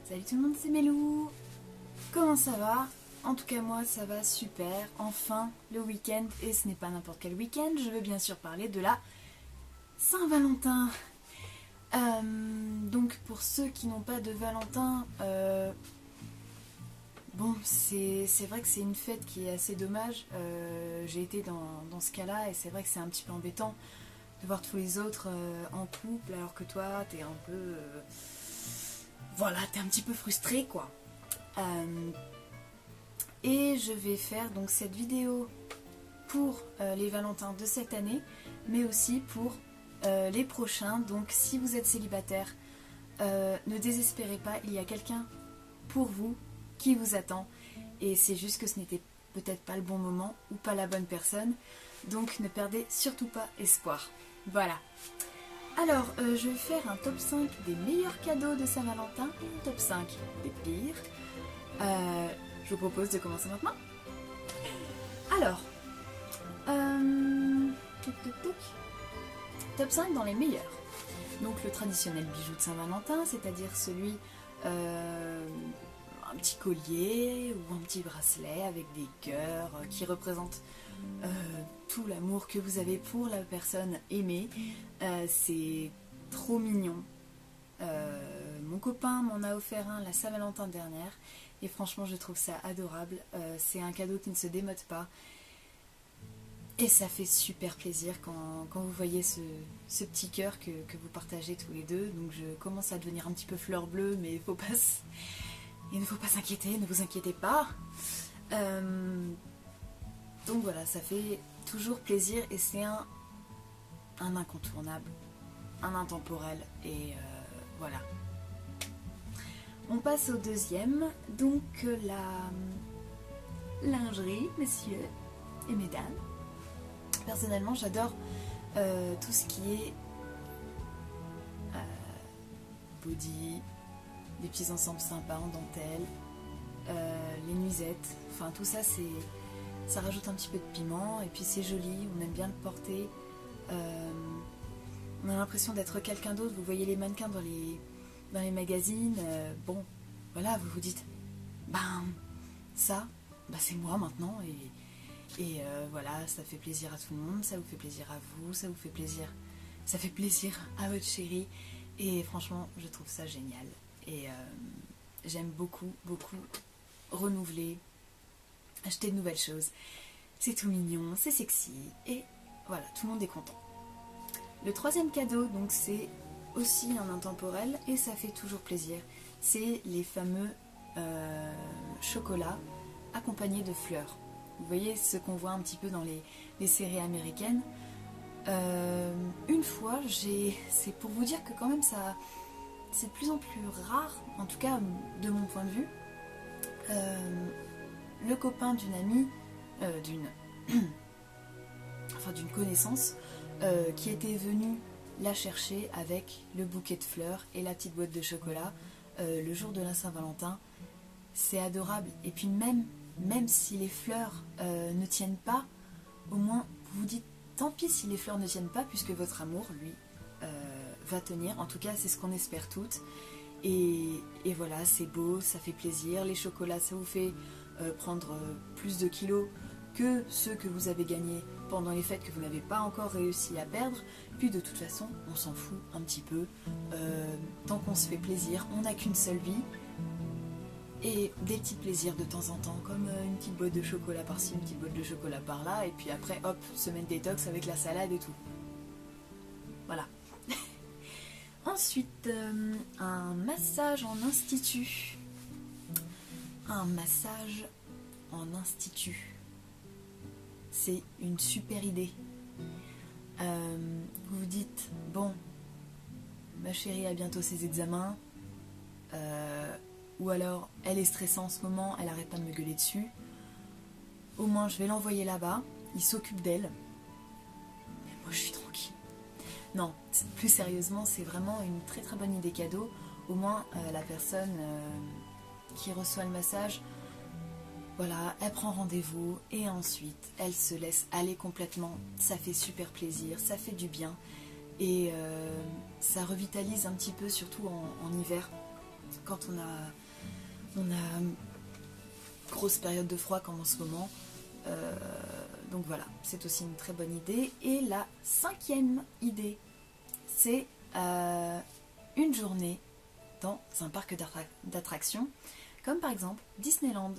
Salut tout le monde, c'est Mélou. Comment ça va? En tout cas moi ça va super, enfin le week-end, et ce n'est pas n'importe quel week-end, je veux bien sûr parler de la Saint-Valentin. Donc pour ceux qui n'ont pas de Valentin, bon c'est vrai que c'est une fête qui est assez dommage. J'ai été dans ce cas-là et c'est vrai que c'est un petit peu embêtant de voir tous les autres en couple alors que toi t'es un peu... voilà, t'es un petit peu frustré quoi. Et je vais faire donc cette vidéo pour les Valentins de cette année, mais aussi pour les prochains. Donc si vous êtes célibataire, ne désespérez pas, il y a quelqu'un pour vous qui vous attend. Et c'est juste que ce n'était peut-être pas le bon moment ou pas la bonne personne. Donc ne perdez surtout pas espoir. Voilà. Alors, je vais faire un top 5 des meilleurs cadeaux de Saint-Valentin et un top 5 des pires. Je vous propose de commencer maintenant. Alors, top 5 dans les meilleurs. Donc le traditionnel bijou de Saint-Valentin, c'est-à-dire celui, un petit collier ou un petit bracelet avec des cœurs qui représentent tout l'amour que vous avez pour la personne aimée. C'est trop mignon. Mon copain m'en a offert un la Saint-Valentin dernière et franchement je trouve ça adorable. C'est un cadeau qui ne se démode pas et ça fait super plaisir quand vous voyez ce petit cœur que vous partagez tous les deux. Donc je commence à devenir un petit peu fleur bleue, mais il ne faut pas s'inquiéter, ne vous inquiétez pas. Donc voilà, ça fait toujours plaisir et c'est un incontournable, un intemporel et voilà. On passe au deuxième, donc la lingerie, messieurs et mesdames. Personnellement, j'adore tout ce qui est body, des petits ensembles sympas en dentelle, les nuisettes, enfin tout ça ça rajoute un petit peu de piment et puis c'est joli, on aime bien le porter. On a l'impression d'être quelqu'un d'autre. Vous voyez les mannequins dans les magazines, bon voilà, vous vous dites ça c'est moi maintenant et voilà, ça fait plaisir à tout le monde, ça vous fait plaisir à vous, ça fait plaisir à votre chérie et franchement je trouve ça génial et j'aime beaucoup renouveler, acheter de nouvelles choses. C'est tout mignon, c'est sexy et voilà, tout le monde est content. Le troisième cadeau, donc c'est aussi un intemporel et ça fait toujours plaisir. C'est les fameux chocolats accompagnés de fleurs. Vous voyez ce qu'on voit un petit peu dans les séries américaines. Une fois, c'est pour vous dire que quand même ça, c'est de plus en plus rare, en tout cas de mon point de vue. Le copain d'une amie, d'une connaissance qui était venue la chercher avec le bouquet de fleurs et la petite boîte de chocolat le jour de la Saint-Valentin. C'est adorable. Et puis même si les fleurs ne tiennent pas, au moins vous vous dites tant pis si les fleurs ne tiennent pas puisque votre amour, lui, va tenir. En tout cas, c'est ce qu'on espère toutes. Et voilà, c'est beau, ça fait plaisir. Les chocolats, ça vous fait prendre plus de kilos que ceux que vous avez gagnés pendant les fêtes que vous n'avez pas encore réussi à perdre. Puis de toute façon, on s'en fout un petit peu. Tant qu'on se fait plaisir, on n'a qu'une seule vie. Et des petits plaisirs de temps en temps, comme une petite boîte de chocolat par-ci, une petite boîte de chocolat par-là, et puis après, hop, semaine détox avec la salade et tout. Voilà. Ensuite, un massage en institut. Un massage en institut. C'est une super idée. Vous vous dites, bon, ma chérie a bientôt ses examens, ou alors elle est stressée en ce moment, elle arrête pas de me gueuler dessus. Au moins je vais l'envoyer là-bas, il s'occupe d'elle. Mais moi je suis tranquille. Non, plus sérieusement, c'est vraiment une très très bonne idée cadeau. Au moins la personne qui reçoit le massage, voilà, elle prend rendez-vous et ensuite elle se laisse aller complètement. Ça fait super plaisir, ça fait du bien et ça revitalise un petit peu, surtout en hiver. quand on a grosse période de froid comme en ce moment. Donc voilà, c'est aussi une très bonne idée. Et la 5e idée, c'est une journée dans un parc d'attractions, comme par exemple Disneyland.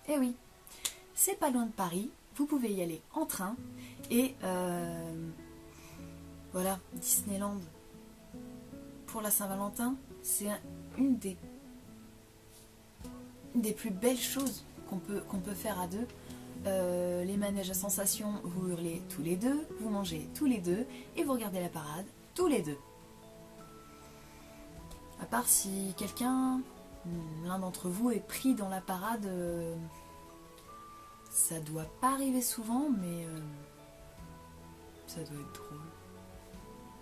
Eh oui, c'est pas loin de Paris, vous pouvez y aller en train. Et voilà, Disneyland, pour la Saint-Valentin, c'est une des plus belles choses qu'on peut faire à deux. Les manèges à sensations, vous hurlez tous les deux, vous mangez tous les deux et vous regardez la parade tous les deux. À part si l'un d'entre vous est pris dans la parade, ça doit pas arriver souvent, mais ça doit être drôle.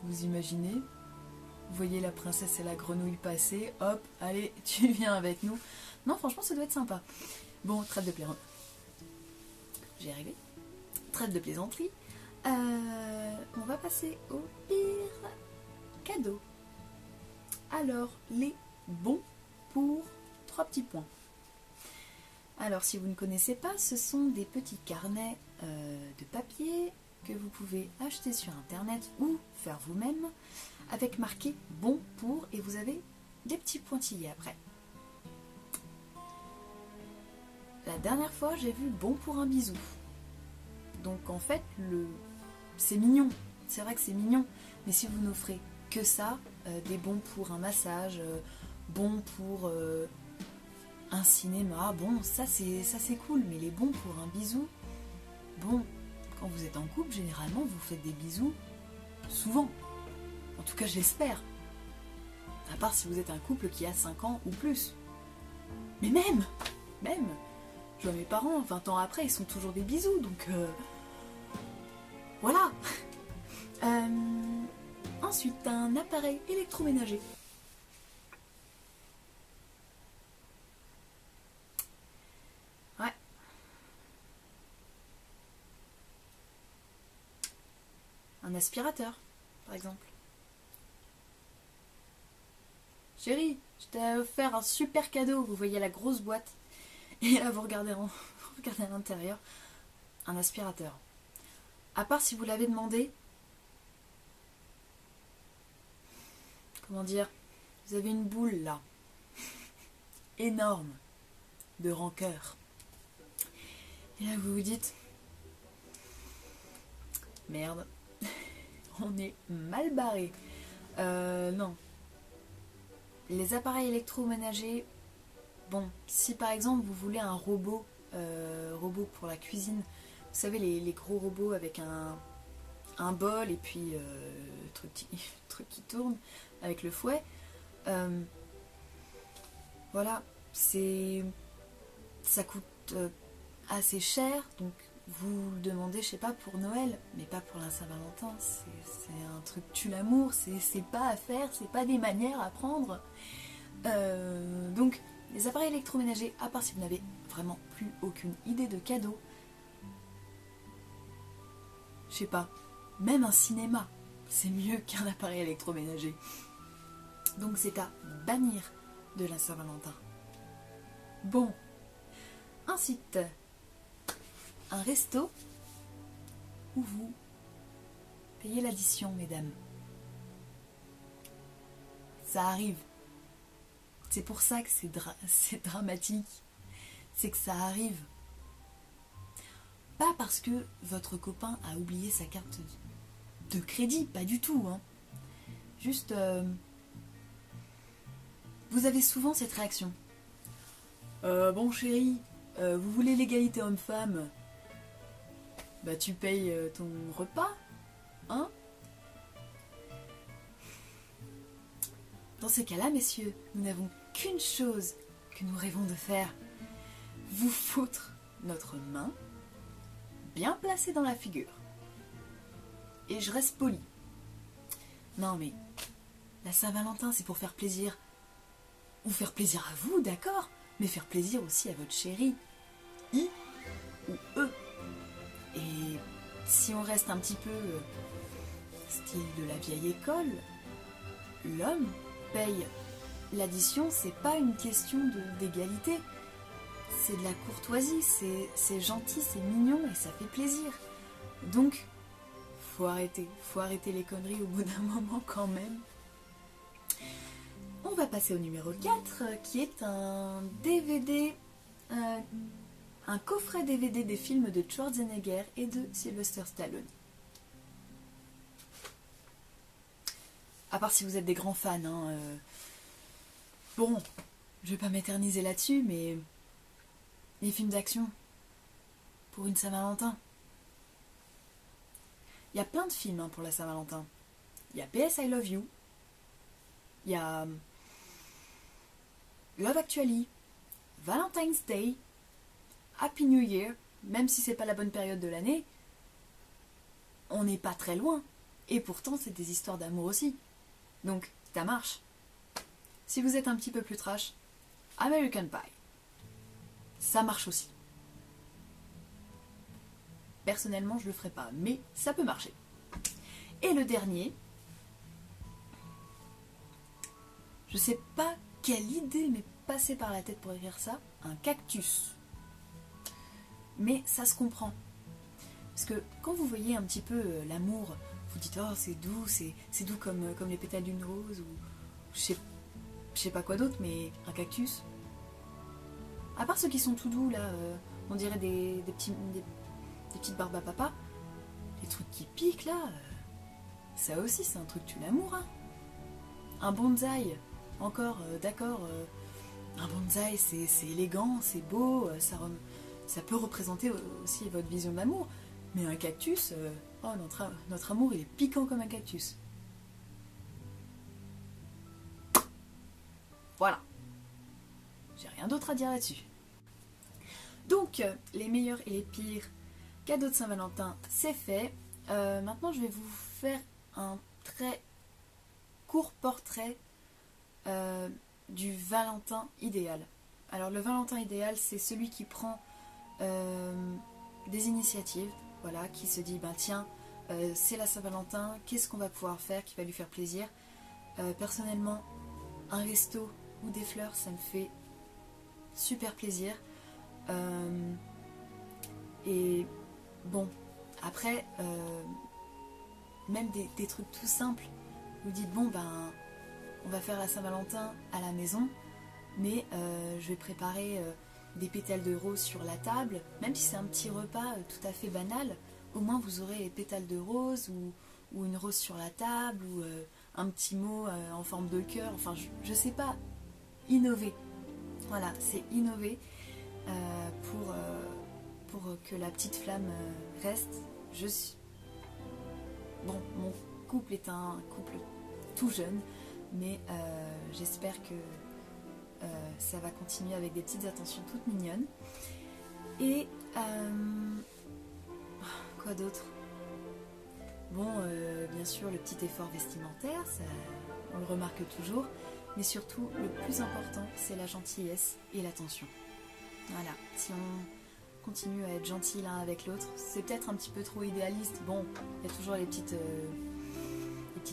Vous imaginez ? Vous voyez la princesse et la grenouille passer, hop, allez, tu viens avec nous. Non, franchement, ça doit être sympa. Bon, trêve de plaisanterie. J'ai arrivé. Trêve de plaisanterie. On va passer au pire cadeau. Alors, les bons pour 3 petits points. Alors, si vous ne connaissez pas, ce sont des petits carnets de papier que vous pouvez acheter sur internet ou faire vous-même, avec marqué bon pour, et vous avez des petits pointillés après. La dernière fois, j'ai vu bon pour un bisou. Donc en fait, c'est mignon. C'est vrai que c'est mignon. Mais si vous n'offrez que ça, des bons pour un massage, bons pour un cinéma, bon, ça c'est cool. Mais les bons pour un bisou, bon, quand vous êtes en couple, généralement, vous faites des bisous souvent. En tout cas, je l'espère. À part si vous êtes un couple qui a 5 ans ou plus. Mais même, je vois mes parents, 20 ans après, ils sont toujours des bisous, donc voilà. Ensuite, un appareil électroménager. Ouais. Un aspirateur, par exemple. Chérie, je t'ai offert un super cadeau. Vous voyez la grosse boîte. Et là, vous regardez à l'intérieur. Un aspirateur. À part si vous l'avez demandé. Comment dire ? Vous avez une boule là. Énorme. De rancœur. Et là, vous vous dites. Merde. On est mal barré. Non. Les appareils électroménagers, bon, si par exemple vous voulez un robot pour la cuisine, vous savez les gros robots avec un bol et puis truc qui tourne avec le fouet, voilà, ça coûte assez cher, donc vous le demandez, je sais pas, pour Noël, mais pas pour la Saint-Valentin. C'est un truc tue l'amour, c'est pas à faire, c'est pas des manières à prendre. Donc, les appareils électroménagers, à part si vous n'avez vraiment plus aucune idée de cadeau, je sais pas, même un cinéma, c'est mieux qu'un appareil électroménager. Donc c'est à bannir de la Saint-Valentin. Bon, ensuite, un resto où vous payez l'addition, mesdames. Ça arrive. C'est pour ça que c'est dramatique. C'est que ça arrive. Pas parce que votre copain a oublié sa carte de crédit, pas du tout. Hein. Juste, vous avez souvent cette réaction. Bon chérie, vous voulez l'égalité homme-femme ? Bah tu payes ton repas, hein ? Dans ces cas-là, messieurs, nous n'avons qu'une chose que nous rêvons de faire. Vous foutre notre main bien placée dans la figure. Et je reste poli. Non mais, la Saint-Valentin c'est pour faire plaisir. Ou faire plaisir à vous, d'accord ? Mais faire plaisir aussi à votre chéri. I ou E. Et si on reste un petit peu style de la vieille école, l'homme paye l'addition, c'est pas une question d'égalité. C'est de la courtoisie, c'est gentil, c'est mignon et ça fait plaisir. Donc, faut arrêter les conneries au bout d'un moment quand même. On va passer au numéro 4, qui est un DVD, un coffret DVD des films de Schwarzenegger et de Sylvester Stallone. À part si vous êtes des grands fans, hein, bon, je vais pas m'éterniser là-dessus, mais les films d'action, pour une Saint-Valentin. Il y a plein de films pour la Saint-Valentin. Il y a PS I Love You, il y a Love Actually, Valentine's Day, Happy New Year, même si c'est pas la bonne période de l'année, on n'est pas très loin. Et pourtant, c'est des histoires d'amour aussi. Donc, ça marche. Si vous êtes un petit peu plus trash, American Pie. Ça marche aussi. Personnellement, je le ferai pas, mais ça peut marcher. Et le dernier, je sais pas quelle idée m'est passée par la tête pour écrire ça, un cactus. Mais ça se comprend. Parce que quand vous voyez un petit peu l'amour, vous dites oh c'est doux, c'est doux comme les pétales d'une rose, ou je sais pas quoi d'autre, mais un cactus. À part ceux qui sont tout doux là, on dirait des petites barbes à papa, les trucs qui piquent là, ça aussi c'est un truc tue l'amour. Hein. Un bonsaï, encore d'accord, un bonsaï c'est élégant, c'est beau, ça peut représenter aussi votre vision de l'amour. Mais un cactus, oh, notre amour il est piquant comme un cactus. Voilà. J'ai rien d'autre à dire là-dessus. Donc, les meilleurs et les pires cadeaux de Saint-Valentin, c'est fait. Maintenant, je vais vous faire un très court portrait du Valentin idéal. Alors, le Valentin idéal, c'est celui qui prend des initiatives. Voilà, qui se dit, ben tiens, c'est la Saint-Valentin, qu'est-ce qu'on va pouvoir faire qui va lui faire plaisir. Personnellement, un resto ou des fleurs, ça me fait super plaisir. Et bon, après, même des trucs tout simples, vous dites, bon, ben, on va faire la Saint-Valentin à la maison, mais je vais préparer des pétales de rose sur la table, même si c'est un petit repas tout à fait banal, au moins vous aurez les pétales de rose ou une rose sur la table ou un petit mot en forme de cœur, enfin je sais pas, innover. Voilà, c'est innover pour que la petite flamme reste. Bon, mon couple est un couple tout jeune, mais j'espère que ça va continuer avec des petites attentions toutes mignonnes. Et quoi d'autre? Bon, bien sûr, le petit effort vestimentaire, ça, on le remarque toujours, mais surtout, le plus important, c'est la gentillesse et l'attention. Voilà, si on continue à être gentil l'un avec l'autre, c'est peut-être un petit peu trop idéaliste. Bon, il y a toujours les petites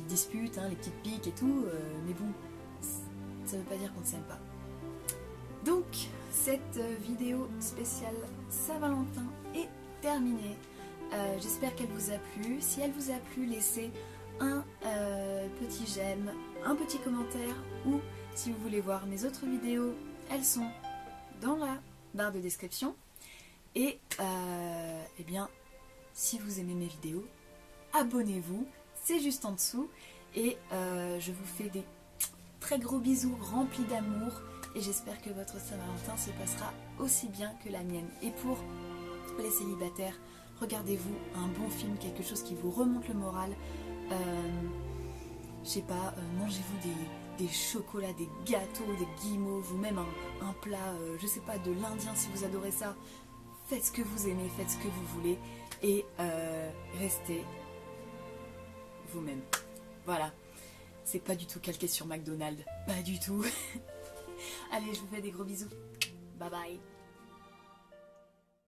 disputes, hein, les petites piques et tout, mais bon, ça ne veut pas dire qu'on ne s'aime pas. Donc, cette vidéo spéciale Saint-Valentin est terminée. J'espère qu'elle vous a plu. Si elle vous a plu, laissez un petit j'aime, un petit commentaire, ou si vous voulez voir mes autres vidéos, elles sont dans la barre de description. Et eh bien, si vous aimez mes vidéos, abonnez-vous, c'est juste en dessous. Et je vous fais des très gros bisous remplis d'amour. Et j'espère que votre Saint-Valentin se passera aussi bien que la mienne. Et pour les célibataires, regardez-vous un bon film, quelque chose qui vous remonte le moral. Je sais pas, mangez-vous des chocolats, des gâteaux, des guimauves, ou même un plat, je sais pas, de l'Indien si vous adorez ça. Faites ce que vous aimez, faites ce que vous voulez, et restez vous-même. Voilà, c'est pas du tout calqué sur McDonald's, pas du tout. Allez, je vous fais des gros bisous. Bye bye.